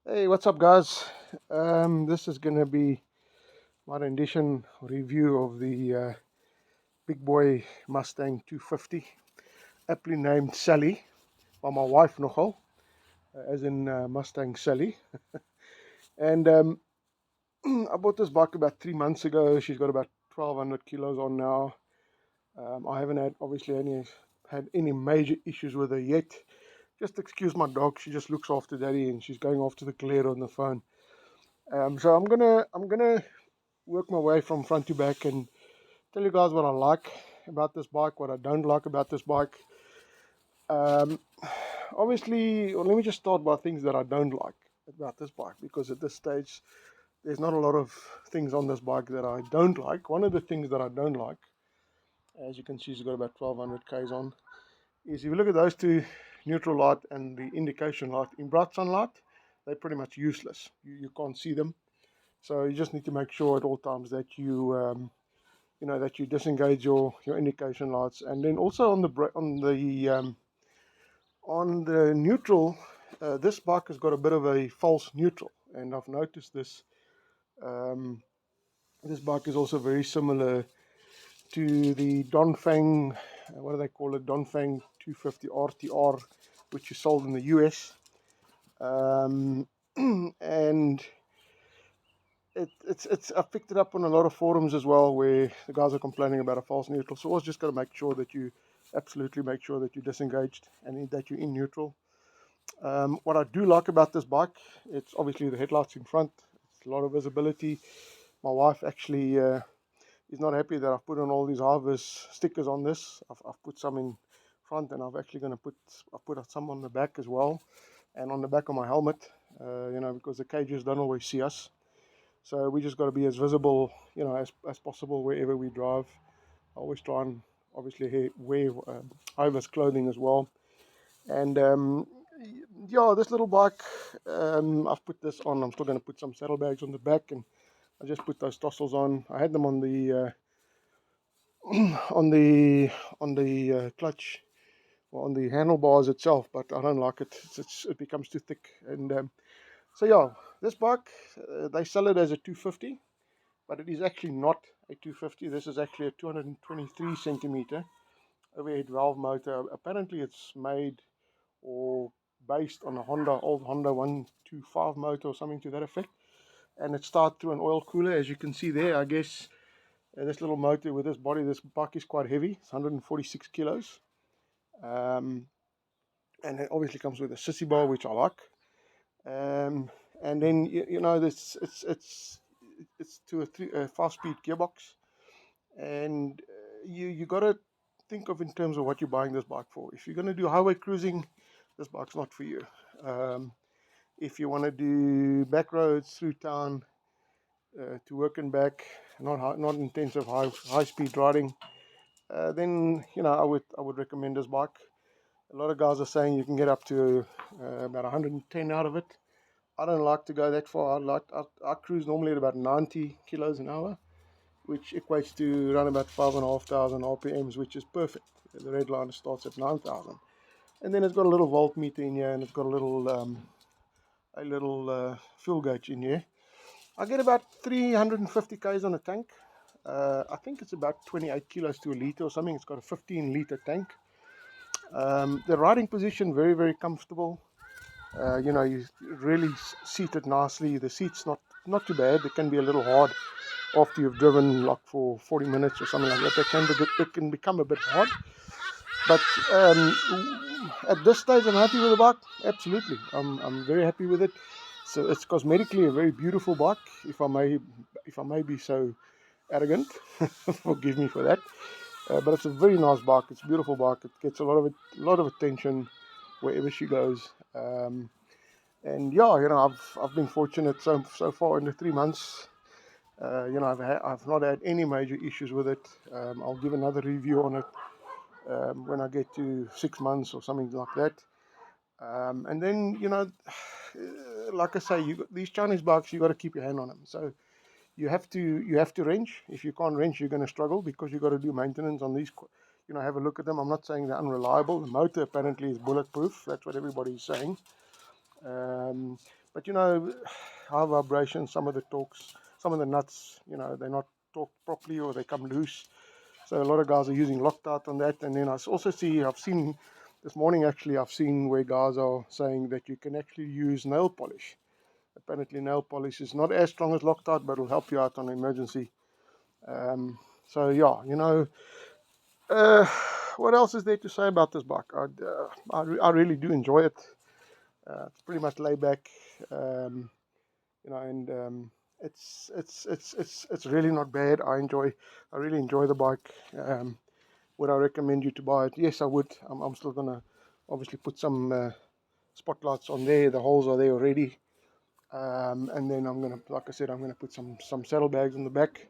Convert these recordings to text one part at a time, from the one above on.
Hey, what's up, guys? This is gonna be my rendition review of the Big Boy Mustang 250, aptly named Sally by my wife nogal, as in Mustang Sally. And I bought this bike about 3 months ago. She's got about 1,200 kilos on now. I haven't had obviously any major issues with her yet. Just excuse my dog. She just looks after daddy, and she's going off to the clear on the phone. So I'm gonna work my way from front to back and tell you guys what I like about this bike, what I don't like about this bike. Um, Obviously, well, let me just start by things that I don't like about this bike, because at this stage there's not a lot of things on this bike that I don't like. One of the things that I don't like, as you can see, she's got about 1,200 k's on, is if you look at those two, neutral light and the indication light, in bright sunlight they're pretty much useless. You can't see them, so you just need to make sure at all times that that you disengage your indication lights. And then also on the neutral, this bike has got a bit of a false neutral, and I've noticed this. um, this bike is also very similar to the Dongfeng, what do they call it, Dongfeng 250 RTR, which is sold in the US. um, and it's I've picked it up on a lot of forums as well, where the guys are complaining about a false neutral. So always just got to make sure that you absolutely make sure that you're disengaged and that you're in neutral. What I do like about this bike, it's obviously the headlights in front. It's a lot of visibility. My wife actually is not happy that I've put on all these harvest stickers on this. I've put some in front, and I've put some on the back as well, and on the back of my helmet. Because the cages don't always see us. So we just got to be as visible, as possible wherever we drive. I always try and obviously wear high-vis clothing as well. And yeah, this little bike, I've put this on. I'm still going to put some saddlebags on the back, and I just put those tossles on. I had them on the on the clutch, or on the handlebars itself, but I don't like it. It becomes too thick. And so yeah, this bike, they sell it as a 250. But it is actually not a 250. This is actually a 223 centimeter overhead valve motor. Apparently, it's made or based on a old Honda 125 motor or something to that effect. And it starts through an oil cooler, as you can see there. I guess this little motor with this body, this bike is quite heavy. It's 146 kilos. Um, and it obviously comes with a sissy bar, which I like. Um, and then this it's to a 5-speed gearbox. And you got to think of in terms of what you're buying this bike for. If you're going to do highway cruising, this bike's not for you. If you want to do back roads through town, to work and back, not intensive high speed riding, then I would recommend this bike. A lot of guys are saying you can get up to about 110 out of it. I don't like to go that far. I cruise normally at about 90 kilos an hour, which equates to around about 5,500 RPMs, which is perfect. The red line starts at 9,000, and then it's got a little voltmeter in here, and it's got a little fuel gauge in here. I get about 350 k's on a tank. I think it's about 28 kilos to a liter or something. It's got a 15-liter tank. The riding position, very, very comfortable. You really seat it nicely. The seat's not too bad. It can be a little hard after you've driven like for 40 minutes or something like that. It can become a bit hard. But at this stage, I'm happy with the bike. Absolutely, I'm very happy with it. So it's cosmetically a very beautiful bike, if I may be so arrogant. Forgive me for that. But it's a very nice bike. It's a beautiful bike. It gets a lot of attention wherever she goes. And yeah, I've been fortunate so far in the 3 months. I've not had any major issues with it. I'll give another review on it when I get to 6 months or something like that. And then like I say, these Chinese bikes, you got to keep your hand on them. So you have to wrench. If you can't wrench, you're going to struggle, because you got to do maintenance on these. Have a look at them. I'm not saying they're unreliable. The motor apparently is bulletproof. That's what everybody's saying. Um, But you know, high vibration, some of the torques, some of the nuts, you know, they're not torqued properly or they come loose. So a lot of guys are using Loctite on that. And then I also see, I've seen this morning actually, I've seen where guys are saying that you can actually use nail polish. Apparently nail polish is not as strong as Loctite, but it'll help you out on emergency. So yeah, you know, uh, what else is there to say about this bike? I really do enjoy it. It's pretty much laid back, you know, and it's really not bad. I really enjoy the bike. Would I recommend you to buy it? Yes, I would. I'm still gonna obviously put some spotlights on there. The holes are there already, and then I'm gonna, like I said, I'm gonna put some saddlebags in the back,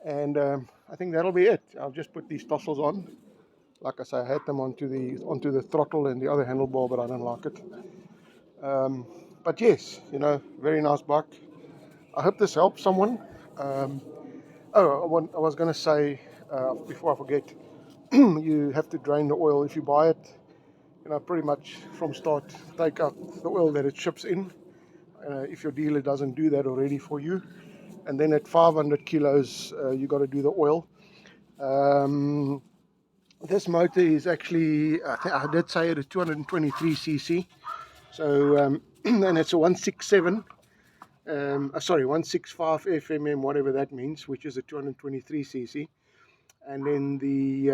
and I think that'll be it. I'll just put these tossles on. Like I say, I had them onto the throttle and the other handlebar, but I don't like it. But yes, you know, very nice bike. I hope this helps someone. Um, I was going to say, before I forget, you have to drain the oil if you buy it. You know, pretty much from start, take out the oil that it ships in. If your dealer doesn't do that already for you, and then at 500 kilos, you got to do the oil. Um, this motor is actually, I did say it, a 223 cc. So, and it's a 167. Sorry, 165 FMM, whatever that means, which is a 223 cc. And then the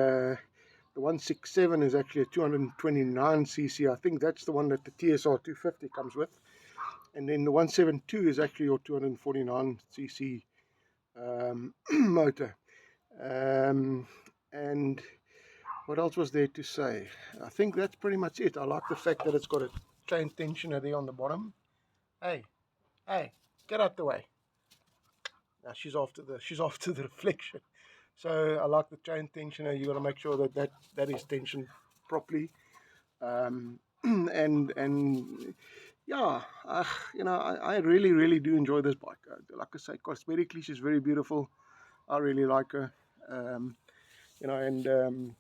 167 is actually a 229 cc. I think that's the one that the TSR 250 comes with. And then the 172 is actually your 249 cc motor. And what else was there to say? I think that's pretty much it. I like the fact that it's got a chain tensioner there on the bottom. Hey, get out the way. Now she's after the reflection. So I like the chain tensioner. You got to make sure that is tensioned properly. And yeah, you know, I really do enjoy this bike. Like I say, cosmetically she's very beautiful. I really like her. You know, and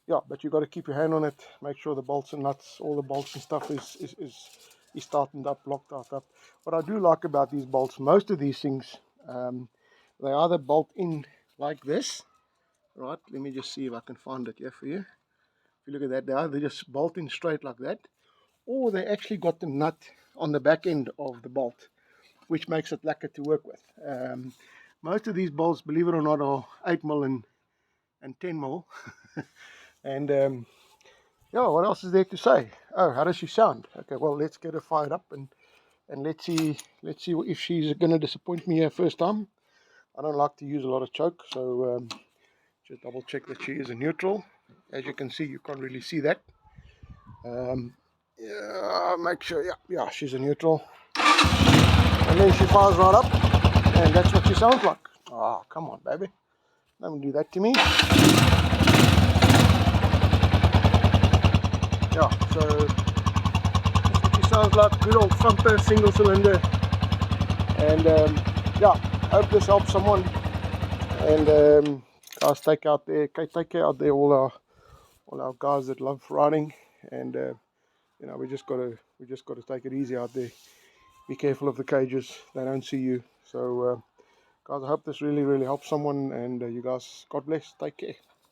yeah, but you got to keep your hand on it. Make sure the bolts and nuts, all the bolts and stuff is tightened up, locked up. What I do like about these bolts, most of these things, they either bolt in like this, right? Let me just see if I can find it here for you. If you look at that, they just bolt in straight like that, or they actually got the nut on the back end of the bolt, which makes it lacquer to work with. Most of these bolts, believe it or not, are 8mm and 10mm. And yeah, what else is there to say? Oh, how does she sound? Okay, well, let's get her fired up and let's see if she's going to disappoint me her first time. I don't like to use a lot of choke, so just double check that she is a neutral. As you can see, you can't really see that. Yeah, make sure, yeah, she's a neutral. And then she fires right up, and that's what she sounds like. Oh, come on, baby. Don't do that to me. Yeah, so that's what she sounds like. Good old thumper, single cylinder. And yeah, I hope this helps someone. And guys, take care out there, all our guys that love riding. And you know, we just gotta take it easy out there. Be careful of the cages; they don't see you. So, guys, I hope this really helps someone. And you guys, God bless. Take care.